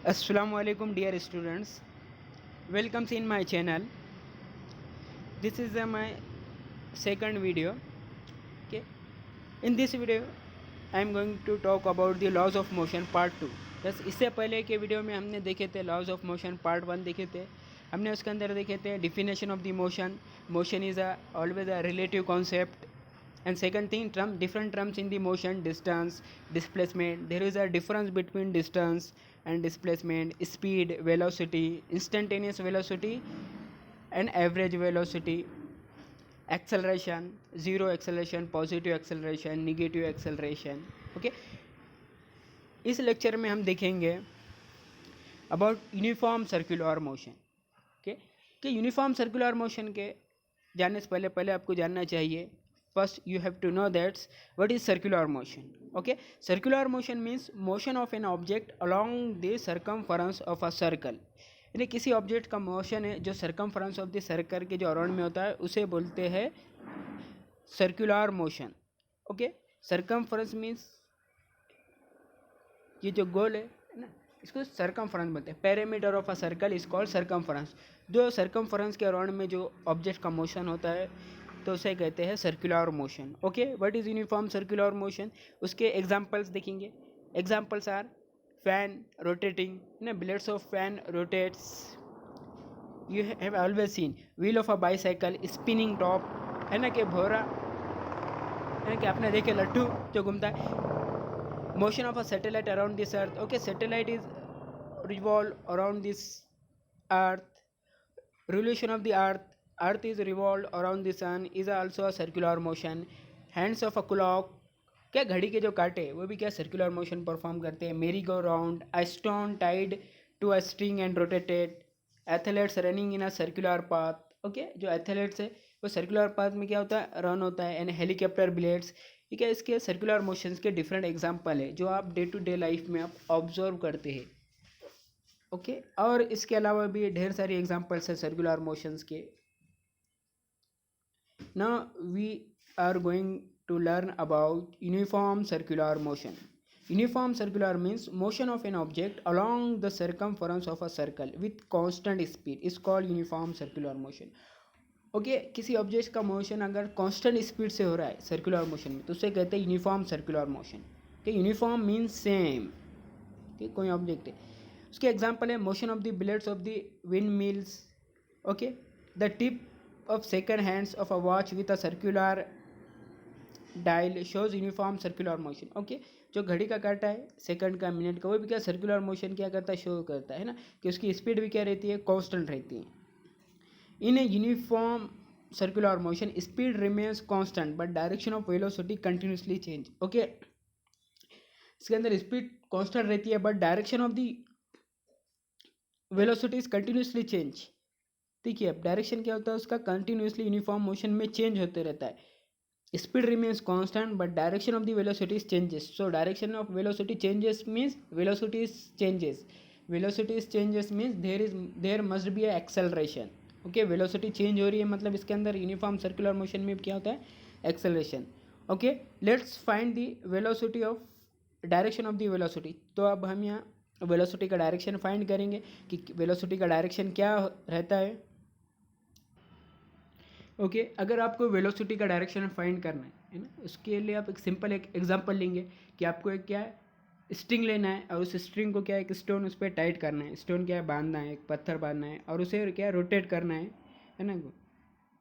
Assalamualaikum dear students, welcomes in my channel. This is my second video. Okay, in this video I am going to talk about the laws of motion part 2. बस इससे पहले के video में हमने देखे थे laws of motion part 1 देखे थे। हमने उसके अंदर देखे थे definition of the motion, motion is always a relative concept, and second thing, different terms in the motion: distance, displacement. There is a difference between distance and displacement, speed, velocity, instantaneous velocity and average velocity, acceleration, zero acceleration, positive acceleration, negative acceleration. Okay, इस lecture में हम देखेंगे about uniform circular motion. Okay, कि uniform circular motion के जानने से पहले आपको जानना चाहिए, first you have to know that what is circular motion. Okay, circular motion means motion of an object along the circumference of a circle. यानी किसी ऑब्जेक्ट का मोशन है जो सर्कमफ्रेंस ऑफ द सर्कल के जो अराउंड में होता है उसे बोलते हैं circular motion. Okay, circumference means ये जो गोल है ना, इसको सर्कमफ्रेंस बोलते हैं. Perimeter of a circle is called circumference. जो सर्कमफ्रेंस के अराउंड में जो ऑब्जेक्ट का मोशन होता है तो उसे कहते हैं circular motion. Okay, what is uniform circular motion? उसके एग्जांपल्स देखेंगे. एग्जांपल्स आर फैन रोटेटिंग, ना, blades of fan rotates. You have always seen wheel of a bicycle spinning top, है ना, कि भोरा, है ना, कि आपने देखे लट्टू जो घूमता है. Motion of a satellite around this earth. Okay, satellite is revolve around this earth. Revolution of the earth is revolved around the sun is also a circular motion. Hands of a clock, क्या घड़ी के जो कांटे वो भी क्या circular motion perform करते हैं. Merry go round, a stone tied to a string and rotated. Athletes running in a circular path. Okay, जो एथलीट्स है वो सर्कुलर पाथ में क्या होता है, रन होता है. एंड हेलीकॉप्टर ब्लेड्स, ठीक है, इसके सर्कुलर मोशंस के डिफरेंट एग्जाम्पल है जो आप डे टू डे लाइफ में आप ऑब्जर्व करते हैं. ओके, और इसके अलावा भी ढेर सारी एग्जांपल्स है सर्कुलर मोशंस के. Now we are going to learn about uniform circular motion. Uniform circular means motion of an object along the circumference of a circle with constant speed is called uniform circular motion. Okay, किसी object का motion अगर constant speed से हो रहा है circular motion में तो उसे कहते हैं uniform circular motion. Okay, uniform means same. ठीक, कोई ऑब्जेक्ट है, उसके एग्जाम्पल है motion of the blades of the wind mills. Okay, the tip of second hands of a watch with a circular dial shows uniform circular motion. Okay, जो घड़ी का काटा है सेकंड का मिनट का वो भी क्या सर्कुलर मोशन क्या करता है, शो करता है ना, कि उसकी स्पीड भी क्या रहती है, कांस्टेंट रहती है. In a uniform circular motion speed remains constant but direction of velocity continuously change. Okay, इसके अंदर स्पीड कांस्टेंट रहती है but direction of the velocity is continuously change. ठीक है, अब डायरेक्शन क्या होता है उसका, कंटिन्यूसली यूनिफॉर्म मोशन में चेंज होते रहता है. Speed remains constant but direction of the velocity changes. So direction of velocity changes means velocity changes. Velocity changes means there must be acceleration. Okay, velocity change हो रही है मतलब इसके अंदर यूनिफॉर्म सर्कुलर मोशन में क्या होता है, acceleration. Okay, let's find the velocity of direction of the velocity. तो अब हम यहाँ वेलोसिटी का डायरेक्शन फाइंड करेंगे कि वेलोसिटी का डायरेक्शन क्या रहता है. ओके, अगर आपको वेलोसिटी का डायरेक्शन फाइंड करना है ना, उसके लिए आप एक सिंपल एक एग्जांपल लेंगे कि आपको एक क्या है, स्ट्रिंग लेना है और उस स्ट्रिंग को क्या है, एक स्टोन उस पर टाइट करना है. स्टोन क्या है, बांधना है, एक पत्थर बांधना है और उसे क्या रोटेट करना है ना.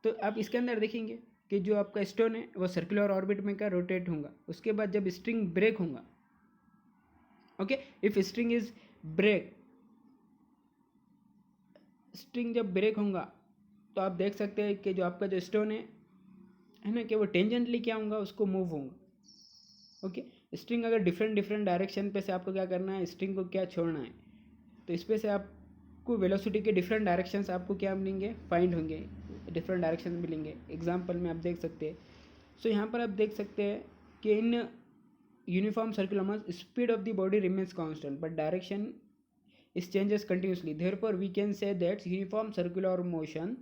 तो आप इसके अंदर देखेंगे कि जो आपका स्टोन है वो सर्कुलर ऑर्बिट में क्या रोटेट होगा. उसके बाद जब स्ट्रिंग ब्रेक होगा, okay, if string is break, string जब ब्रेक होगा तो आप देख सकते हैं कि जो आपका जो स्टोन है ना, कि वो टेंजेंटली क्या होगा, उसको मूव होगा. ओके, स्ट्रिंग अगर डिफरेंट डायरेक्शन पे से आपको क्या करना है, स्ट्रिंग को क्या छोड़ना है, तो इस पे से आपको वेलोसिटी के डिफरेंट डायरेक्शंस आपको क्या मिलेंगे, फाइंड होंगे, डिफरेंट डायरेक्शन मिलेंगे. एग्जाम्पल में आप देख सकते हैं. सो यहाँ पर आप देख सकते हैं कि in uniform circular motion speed of the body remains constant but direction is changes continuously. Therefore we can say that uniform circular motion,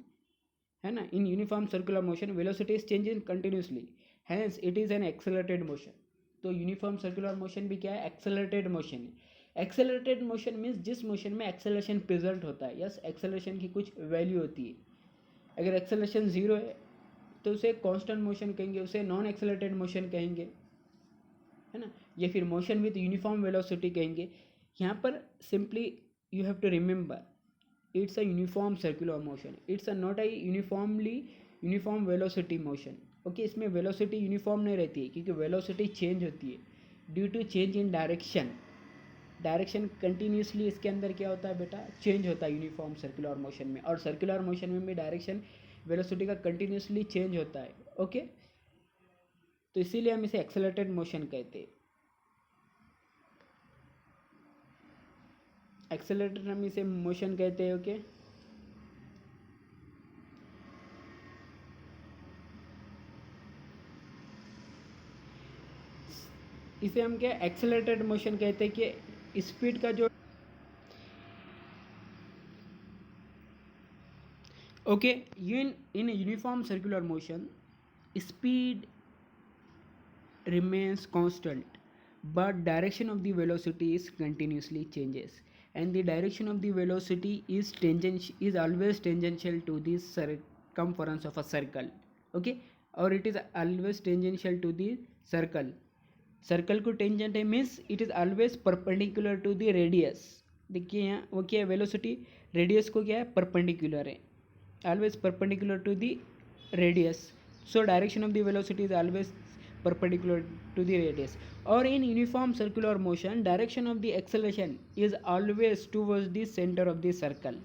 है ना, in uniform circular motion velocity is changing continuously, hence it is an accelerated motion. तो uniform circular motion भी क्या है, accelerated motion है. Accelerated motion means जिस motion में acceleration present होता है, यस एक्सेलरेशन की कुछ वैल्यू होती है. अगर एक्सेलरेशन ज़ीरो है तो उसे कांस्टेंट मोशन कहेंगे, उसे नॉन एक्सेलरेटेड मोशन कहेंगे, है ना, या फिर मोशन विथ यूनिफॉर्म वेलोसिटी कहेंगे. यहाँ पर simply you have to remember it's a uniform circular motion, it's a not a uniform velocity motion. Okay, इसमें वेलोसिटी यूनिफॉर्म नहीं रहती है क्योंकि वेलोसिटी चेंज होती है due to change in direction continuously इसके अंदर क्या होता है बेटा, चेंज होता है यूनिफॉर्म सर्कुलर मोशन में. और सर्कुलर मोशन में भी डायरेक्शन वेलोसिटी का कंटिन्यूसली चेंज होता है. ओके, तो इसीलिए हम इसे एक्सेलरेटेड मोशन कहते हैं. एक्सेलरेटेड हम इसे मोशन कहते हैं. ओके, इसे हम क्या एक्सेलरेटेड मोशन कहते हैं कि स्पीड का जो okay in uniform circular motion speed remains constant but direction of the velocity is continuously changes, and the direction of the velocity is always tangential to the circumference of a circle. Okay, or it is always tangential to the circle को tangent है means it is always perpendicular to the radius. देखिए यहाँ वो क्या है, velocity radius को क्या है, परपेंडिकुलर है, always perpendicular to the radius. So direction of the velocity is always perpendicular to the radius. Or in uniform circular motion direction of the acceleration is always towards the center of the circle.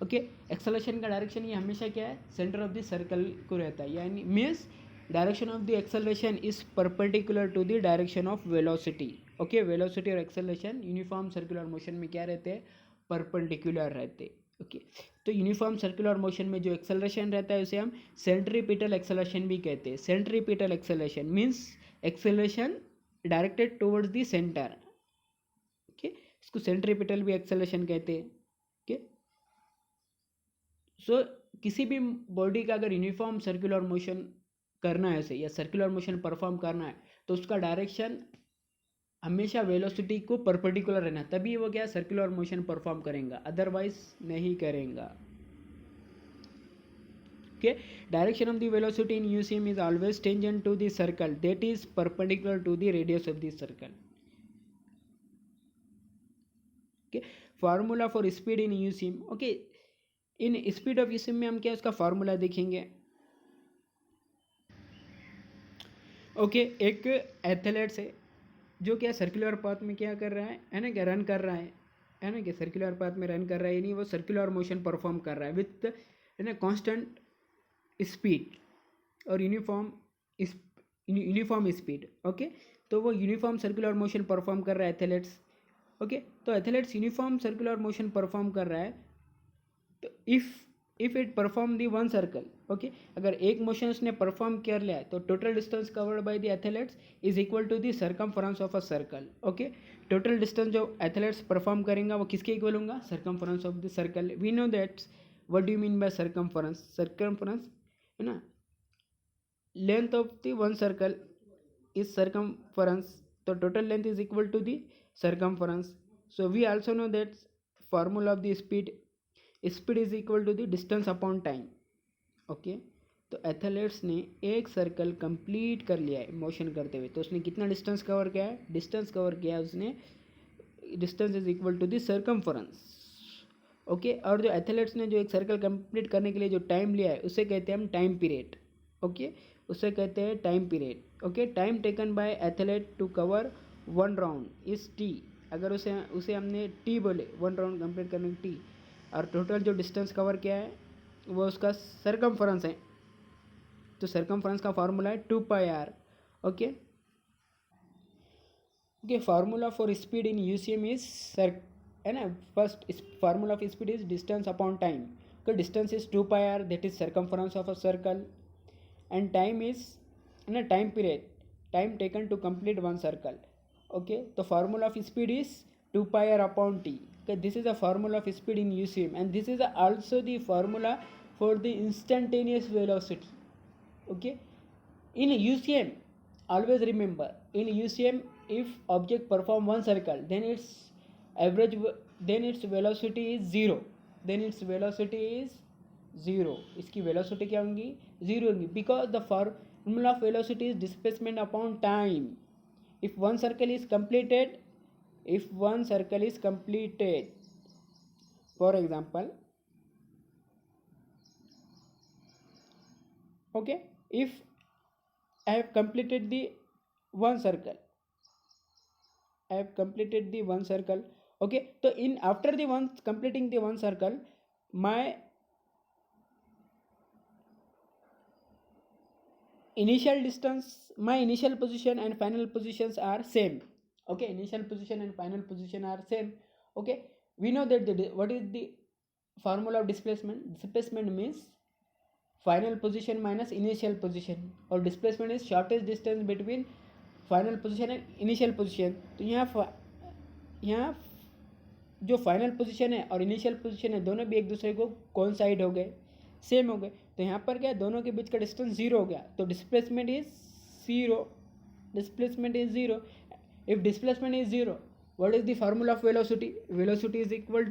Okay, acceleration का direction ये हमेशा क्या है, centre of the circle को रहता है, यानी means direction of the acceleration is perpendicular to the direction of velocity. Okay, velocity और एक्सेलरेशन यूनिफॉर्म सर्कुलर मोशन में क्या रहते हैं, परपेंडिकुलर रहते हैं. ओके, तो यूनिफॉर्म सर्कुलर मोशन में जो एक्सेलरेशन रहता है उसे हम सेंट्रीपिटल एक्सेलरेशन भी कहते हैं. Centripetal acceleration means acceleration directed towards the centre. Okay, इसको सेंट्रीपिटल भी एक्सेलरेशन कहते हैं. ओके, सो किसी भी बॉडी का अगर यूनिफॉर्म सर्कुलर मोशन करना है ऐसे, या सर्कुलर मोशन परफॉर्म करना है, तो उसका डायरेक्शन हमेशा वेलोसिटी को परपेंडिकुलर रहना, तभी वो क्या सर्कुलर मोशन परफॉर्म करेगा, अदरवाइज नहीं करेगा. Okay, direction of the velocity in UCM is always tangent to the circle that is perpendicular to the radius of the circle. Okay, formula for speed in UCM. Okay, in speed of UCM में हम क्या उसका formula देखेंगे. Okay, एक athletes है जो क्या circular path में क्या कर रहा है ना, क्या रन कर रहा है ना, क्या सर्कुलर पाथ में रन कर रहा है, यानी वो सर्कुलर मोशन परफॉर्म कर रहा है विथ है ना कांस्टेंट स्पीड और यूनिफॉर्म स्पीड. ओके, तो वो यूनिफॉर्म सर्कुलर मोशन परफॉर्म कर रहा है एथलेट्स. ओके, तो athletes uniform circular motion perform कर रहा है, तो if it perform the one circle. Okay, अगर एक मोशन उसने परफॉर्म कर लिया है तो total distance covered by the athletes is equal to the circumference of a circle. Okay, total distance जो एथलेट्स परफॉर्म करेंगे वो किसके इक्वल होगा, circumference of the circle. We know that what do you mean by circumference है ना, length of the one circle is circumference, तो total length is equal to the circumference. So we also know that formula of the speed is equal to the distance upon time. Okay, तो athletes ने एक circle complete कर लिया है motion करते हुए, तो उसने कितना डिस्टेंस कवर किया है, डिस्टेंस कवर किया है उसने, distance is equal to the circumference. Okay, और जो एथलेट्स ने जो एक सर्कल कंप्लीट करने के लिए जो टाइम लिया है उसे कहते हैं हम टाइम पीरियड. ओके, उसे कहते हैं time period. Okay, time taken by athlete to cover one round is T. अगर उसे हमने टी बोले, वन राउंड कंप्लीट करने की टी, और टोटल जो डिस्टेंस कवर किया है वो उसका सर्कमफरेंस है, तो सर्कमफरेंस का फार्मूला है 2πr. Okay, okay, formula for speed in UCM is है ना, first formula of speed is distance upon time. Okay, distance is 2πr, that is circumference of a circle, and time is है ना time period, time taken to complete one circle. Okay, तो formula of speed is 2πr upon t. Okay, this is the formula of speed in UCM, and this is also the formula for the instantaneous velocity. Okay, in UCM always remember, in UCM if object perform one circle then its average then its velocity is zero, then its velocity is zero, इसकी velocity क्या होंगी, zero होंगी, because the formula of velocity is displacement upon time. If one circle is completed, for example, okay, if I have completed the one circle, okay, so in after the one completing the one circle, my initial distance, my initial position and final positions are same. Okay, initial position and final position are same. Okay, we know that what is the formula of displacement. Displacement means final position minus initial position, और displacement is shortest distance between final position and initial position. तो यहाँ जो final position है और initial position है दोनों भी एक दूसरे को कोइंसाइड हो गए, सेम हो गए, तो यहाँ पर क्या दोनों के बीच का डिस्टेंस जीरो हो गया, तो displacement is zero. If displacement is zero, what is the formula of velocity. Velocity is equal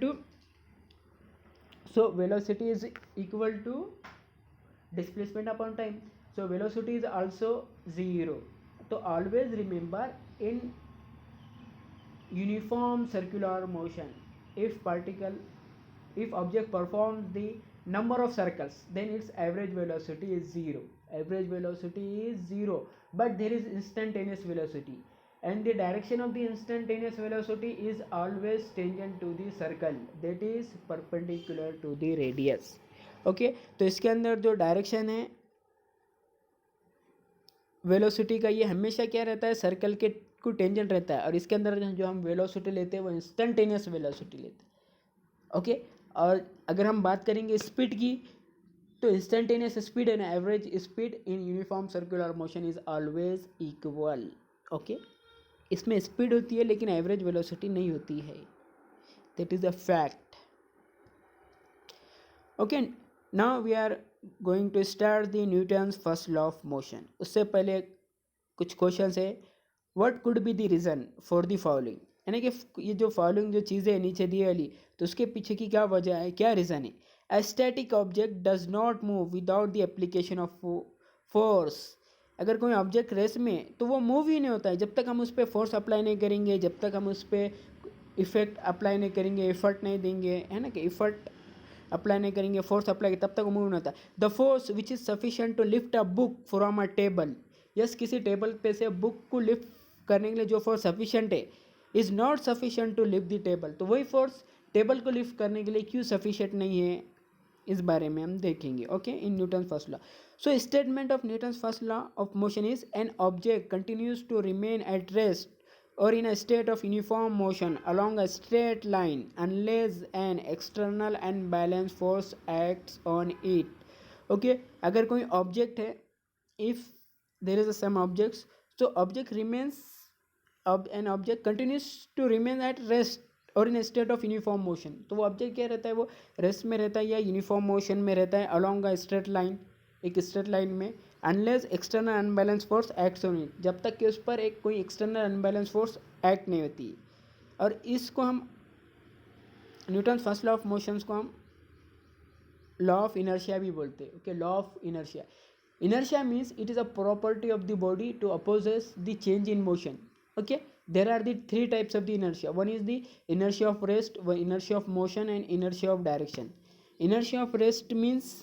to displacement upon time, so velocity is also zero. So always remember, in uniform circular motion, if object performs the number of circles, then its average velocity is zero. But there is instantaneous velocity, and the direction of the instantaneous velocity is always tangent to the circle, that is perpendicular to the radius. Okay तो इसके अंदर जो direction है velocity का, ये हमेशा क्या रहता है, सर्कल के को टेंजेंट रहता है, और इसके अंदर जो हम वेलोसिटी लेते हैं वो इंस्टेंटेनियस वेलोसिटी लेते हैं. ओके, और अगर हम बात करेंगे स्पीड की, तो इंस्टेंटेनियस स्पीड है ना, average speed in uniform circular motion is always equal. Okay, इसमें स्पीड होती है लेकिन एवरेज वेलोसिटी नहीं होती है, that is a fact. Okay, now we are going to start the Newton's first law of motion. उससे पहले कुछ क्वेश्चन है. What could be the reason for the following, यानी कि ये जो फॉलोइंग जो चीज़ें हैं नीचे दी वाली, तो उसके पीछे की क्या वजह है, क्या रीज़न है. A static object does not move without the application of force. अगर कोई ऑब्जेक्ट रेस में, तो वो मूव ही नहीं होता है जब तक हम उस पर फोर्स अप्लाई नहीं करेंगे, जब तक हम उस पर इफेक्ट अप्लाई नहीं करेंगे, एफर्ट नहीं देंगे, है ना, कि इफर्ट अप्लाई नहीं करेंगे, फोर्स अप्लाई, तब तक मूव नहीं होता. The force which is sufficient to lift a book from a table. Yes, किसी टेबल पे से बुक को लिफ्ट करने के लिए जो फोर्स सफिशिएंट है, is not sufficient to lift the table. तो वही फोर्स टेबल को लिफ्ट करने के लिए क्यों सफिशिएंट नहीं है, इस बारे में हम देखेंगे. Okay, in Newton first law. So statement of Newton first law of motion is an object continues to remain at rest or in a state of uniform motion along a straight line unless an external unbalanced force acts on it. Okay, अगर कोई object है, if there is a some objects, so object remains an object continues to remain at rest or in a state of uniform motion. तो वो object क्या रहता है, वो rest में रहता है या यूनिफॉर्म मोशन में रहता है along a straight line, एक स्ट्रेट लाइन में, unless external unbalance force act on it, जब तक कि उस पर एक कोई एक्सटर्नल अनबैलेंस फोर्स एक्ट नहीं होती. और इसको हम Newton first law of motions को हम लॉ ऑफ इनर्शिया भी बोलते हैं. Okay, law of inertia. Inertia means it is a property of the body to opposes the change in motion. Okay, there are the three types of the inertia. One is the inertia of rest, one inertia of motion and inertia of direction. Inertia of rest means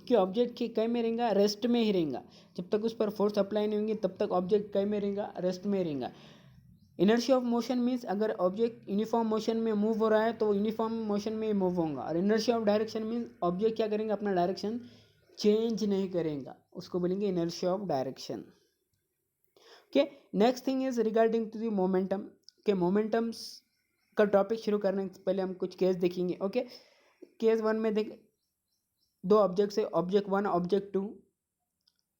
कि object की कई में रहेगा, rest में ही रहेगा, जब तक उस पर फोर्स अप्लाई नहीं होंगी तब तक ऑब्जेक्ट कई में रहेगा, रेस्ट में रहेगा. इनर्शिया ऑफ मोशन मीन्स अगर ऑब्जेक्ट यूनिफॉर्म मोशन में मूव हो रहा है तो यूनिफॉर्म मोशन में मूव होगा. और inertia of direction means object क्या करेंगे, अपना डायरेक्शन चेंज नहीं करेगा, उसको बोलेंगे inertia of direction. Okay, next thing is regarding to the momentum. के मोमेंटम्स का टॉपिक शुरू करने से पहले हम कुछ केस देखेंगे. ओके, केस वन में देख, दो ऑब्जेक्ट्स है, object one object two,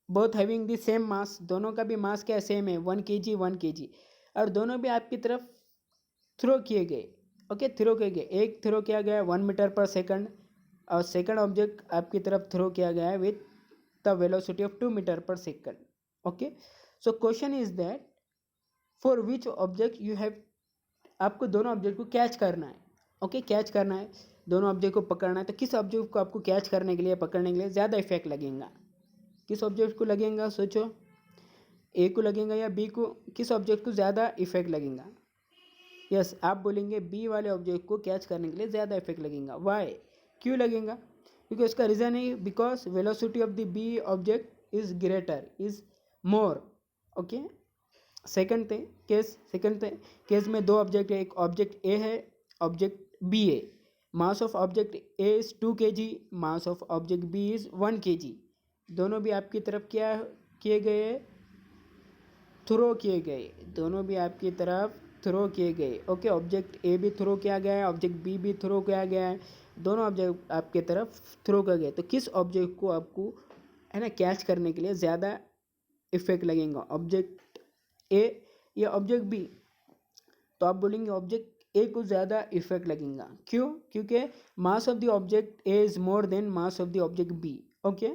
both having the same mass, दोनों का भी मास क्या सेम है, 1 kg 1 kg, और दोनों भी आपकी तरफ थ्रो किए गए. ओके, थ्रो किए गए, एक थ्रो किया गया है 1 मीटर पर सेकंड, और सेकंड ऑब्जेक्ट आपकी तरफ थ्रो किया गया है with the velocity of 2 metre पर second. Okay, so question is that for which object you have आपको दोनों ऑब्जेक्ट को कैच करना है, ओके, कैच करना है, दोनों ऑब्जेक्ट को पकड़ना है। तो किस ऑब्जेक्ट को आपको कैच करने के लिए, पकड़ने के लिए ज़्यादा इफेक्ट लगेगा? किस ऑब्जेक्ट को लगेगा? सोचो, ए को लगेगा या बी को? किस ऑब्जेक्ट को ज़्यादा इफेक्ट लगेगा? यस, आप बोलेंगे बी वाले ऑब्जेक्ट को कैच करने के लिए ज़्यादा इफेक्ट लगेगा। वाई? क्यों लगेगा? क्योंकि उसका रीज़न है because velocity of the B object is greater, is more, okay. Second case में दो ऑब्जेक्ट है, एक ऑब्जेक्ट ए है, ऑब्जेक्ट बी है। Mass of object A is 2 kg, mass of object B is 1 kg। दोनों भी आपकी तरफ क्या किए गए? थ्रो किए गए। दोनों भी आपकी तरफ थ्रो किए गए, ओके। ऑब्जेक्ट ए भी थ्रो किया गया है, ऑब्जेक्ट बी भी थ्रो किया गया है, दोनों ऑब्जेक्ट आपके तरफ थ्रो किया गया। तो किस ऑब्जेक्ट को आपको, है ना, कैच करने के लिए ज़्यादा इफेक्ट लगेगा? ऑब्जेक्ट ए या ऑब्जेक्ट बी? तो आप बोलेंगे ऑब्जेक्ट ए को ज़्यादा इफेक्ट लगेगा। क्यों? क्योंकि mass of the object A is more than mass of the object B, okay.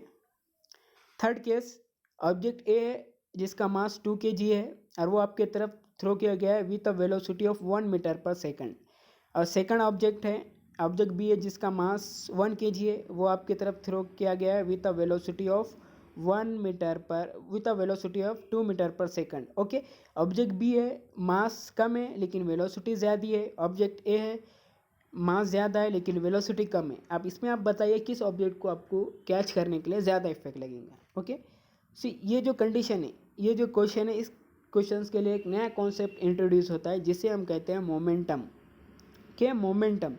Third case, object A जिसका मास 2 kg है और वो आपके तरफ थ्रो किया गया है with a velocity of 1 metre पर सेकंड। और सेकंड ऑब्जेक्ट है, ऑब्जेक्ट बी है जिसका मास 1 kg है, वो आपकी तरफ थ्रो किया गया है with a velocity of 1 metre पर, with a velocity of 2 metre पर सेकंड, ओके। ऑब्जेक्ट बी है, मास कम है लेकिन वेलोसिटी ज़्यादा है। ऑब्जेक्ट ए है, मास ज़्यादा है लेकिन वेलोसिटी कम है। आप इसमें आप बताइए किस ऑब्जेक्ट को आपको कैच करने के लिए ज़्यादा इफेक्ट लगेगा, ओके। सो ये जो कंडीशन है, ये जो क्वेश्चन है, इस क्वेश्चंस के लिए एक नया कॉन्सेप्ट इंट्रोड्यूस होता है जिसे हम कहते हैं मोमेंटम। क्या? मोमेंटम।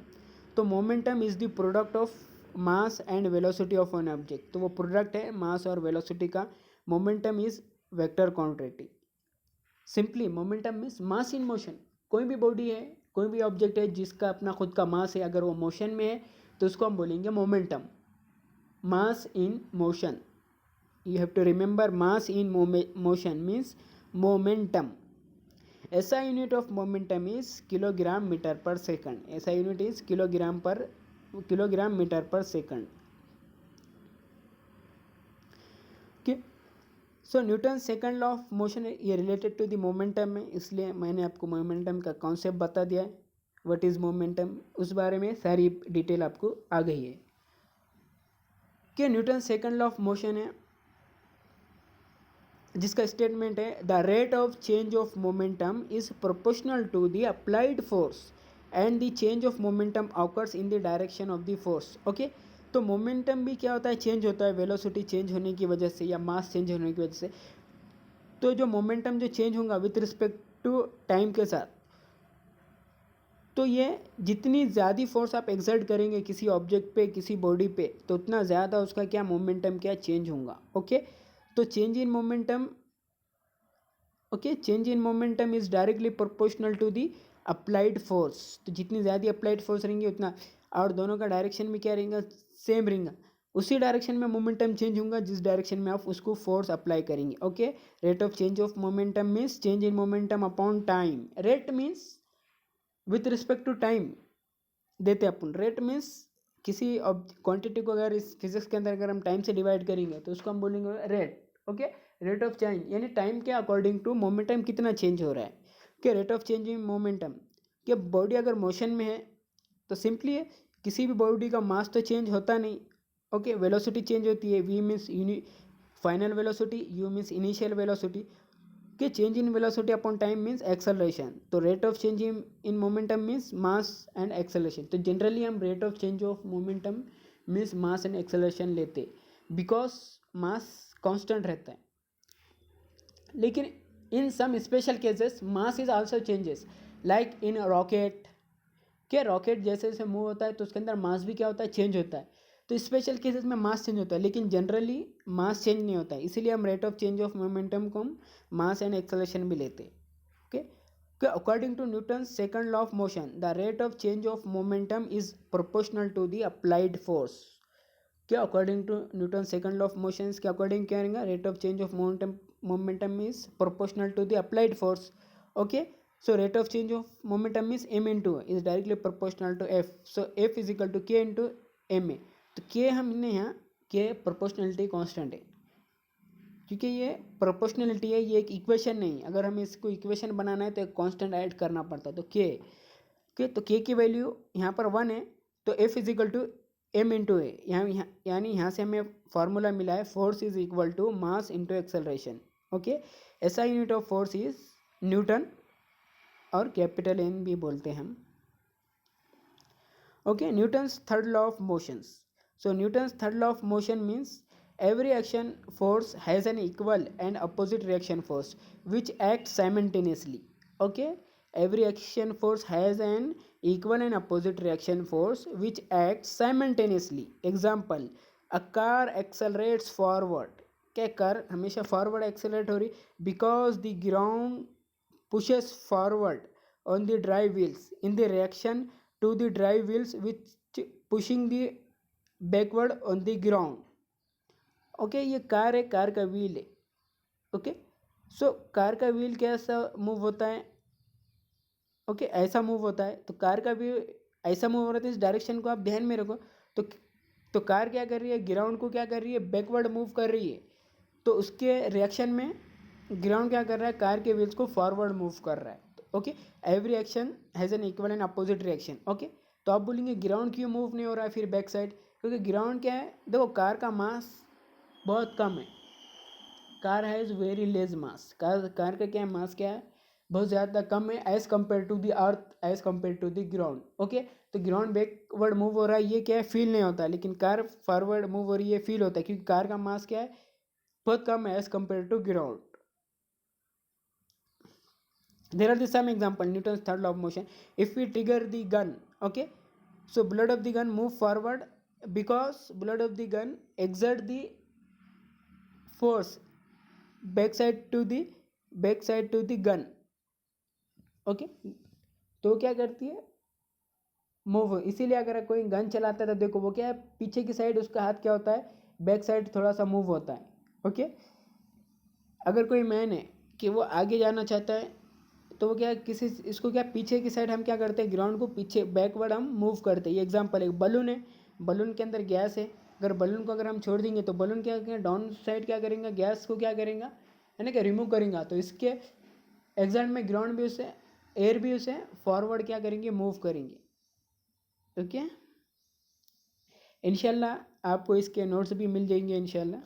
तो momentum is the product of mass and velocity of an object. तो वो प्रोडक्ट है मास और वेलोसिटी का। Momentum is vector quantity. Simply momentum means mass in motion. कोई भी बॉडी है, कोई भी ऑब्जेक्ट है जिसका अपना खुद का मास है, अगर वो मोशन में है तो उसको हम बोलेंगे momentum. Mass in motion, you have to remember mass in motion means momentum. SI unit of momentum is kilogram meter per second. SI unit is kilogram meter per second. Okay, so Newton second law of motion ये related to the momentum है, इसलिए मैंने आपको momentum का concept बता दिया है। What is momentum, उस बारे में सारी डिटेल आपको आ गई है कि Newton second law of motion है जिसका स्टेटमेंट है the rate of change of momentum is proportional to the applied force and the change of momentum occurs in the direction of the force, okay. तो momentum भी क्या होता है? Change होता है वेलोसिटी चेंज होने की वजह से या मास चेंज होने की वजह से। तो जो मोमेंटम जो चेंज होगा विथ रिस्पेक्ट टू टाइम के साथ, तो ये जितनी ज़्यादा फोर्स आप एक्सर्ट करेंगे किसी ऑब्जेक्ट पे, किसी बॉडी पे, तो उतना ज़्यादा उसका क्या मोमेंटम क्या चेंज होगा, ओके। तो change in momentum, okay, change in momentum is directly proportional to the applied force. तो जितनी ज़्यादा अप्लाइड फोर्स रहेंगी उतना, और दोनों का डायरेक्शन में क्या रहेगा? सेम रहेगा। उसी डायरेक्शन में मोमेंटम चेंज होगा जिस डायरेक्शन में आप उसको फोर्स अप्लाई करेंगे, okay. Rate of change of momentum means change in momentum upon time. Rate means with respect to time देते अपन। रेट मीन्स किसी क्वांटिटी को अगर इस फिजिक्स के अंदर अगर हम टाइम से डिवाइड करेंगे तो उसको हम बोलेंगे rate, okay. Rate of change यानी टाइम के अकॉर्डिंग टू मोमेंटम कितना चेंज हो रहा है, कि rate of change in momentum. कि बॉडी अगर मोशन में है तो सिंपली किसी भी बॉडी का मास तो चेंज होता नहीं, ओके। वेलोसिटी चेंज होती है, V means final velocity, U means initial velocity. कि change in velocity upon time means acceleration. तो rate of change in momentum means mass and acceleration. तो जनरली हम rate of change of momentum means mass and acceleration लेते, because mass constant रहता है। लेकिन in some special cases mass is also changes, like in rocket. क्या rocket जैसे जैसे move होता है तो उसके अंदर मास भी क्या होता है? चेंज होता है। तो स्पेशल केसेस में मास चेंज होता है, लेकिन जनरली मास चेंज नहीं होता है। इसीलिए हम rate of change of momentum को हम मास एंड एक्सेलरेशन भी लेते हैं, okay. According to Newton second law of motion the rate of change of momentum is proportional to the applied force. क्या? According to Newton second law of motion के according क्या रहेगा? Rate of change of momentum is proportional to the applied force, okay. So rate of change of momentum is m into is directly proportional to f. So f is equal to k into ma. तो k हमने यहाँ k proportionality constant है, क्योंकि ये proportionality है, ये एक equation नहीं। अगर हमें इसको इक्वेशन बनाना है तो एक कांस्टेंट ऐड करना पड़ता है। तो के तो के की वैल्यू यहाँ पर 1 है, तो F is equal to M into A. यानी यहाँ से हमें फार्मूला मिला है force is equal to mass into acceleration. Okay, ऐसा unit of force is newton, और कैपिटल एन भी बोलते हैं हम। Okay, Newton's third law of motions. So Newton's third law of motion means every action force has an equal and opposite reaction force which act simultaneously. Okay, every action force has an equal and opposite reaction force which acts simultaneously. Example, a car accelerates forward. क्या car हमेशा forward accelerate हो रही? Because the ground pushes forward on the drive wheels in the reaction to the drive wheels which pushing the backward on the ground. Okay, ये car है, car का wheel है। Okay, so car का wheel कैसा move होता है? Okay, ऐसा move होता है। तो कार का भी ऐसा मूव हो रहा है, इस डायरेक्शन को आप ध्यान में रखो। तो कार क्या कर रही है? ग्राउंड को क्या कर रही है? बैकवर्ड मूव कर रही है। तो उसके रिएक्शन में ग्राउंड क्या कर रहा है? कार के व्हील्स को फॉरवर्ड मूव कर रहा है। Okay, every action has an equal and opposite reaction. Okay, तो आप बोलेंगे ग्राउंड क्यों मूव नहीं हो रहा है फिर बैक साइड? क्योंकि ग्राउंड क्या है, देखो कार का मास बहुत कम है। Car has very less mass. Car का क्या है? मास क्या है? बहुत ज़्यादा कम है as compare to the earth, as compare to the ground. Okay, तो ग्राउंड बैकवर्ड मूव हो रहा है, ये क्या है? फील नहीं होता, लेकिन कार फॉरवर्ड मूव हो रही है, फील होता है, क्योंकि कार का मास क्या है? बहुत कम है as compare to ground. There are the some example, Newton's third law of motion. If we trigger the gun, okay, so bullet of the gun move forward because bullet of the gun exert the force backside to the gun. Okay, तो क्या करती है? Move. इसीलिए अगर कोई gun चलाता है तो देखो वो क्या है, पीछे की साइड उसका हाथ क्या होता है? बैक साइड थोड़ा सा मूव होता है। ओके, अगर कोई मैन है कि वो आगे जाना चाहता है, तो वो क्या है, किसी इसको क्या पीछे की साइड हम क्या करते हैं? ग्राउंड को पीछे बैकवर्ड हम मूव करते हैं। ये एग्जांपल है, बलून है, बलून के अंदर गैस है। अगर बलून को अगर हम छोड़ देंगे तो बलून क्या करेंगे? डाउन साइड क्या करेंगे? गैस को क्या करेंगे? है ना, क्या रिमूव करेंगे। तो इसके एग्जाम में ग्राउंड भी उसे, एयर भी उसे फॉरवर्ड क्या करेंगे? मूव करेंगे। ओके, इंशाल्लाह आपको इसके नोट्स भी मिल जाएंगे इंशाल्लाह।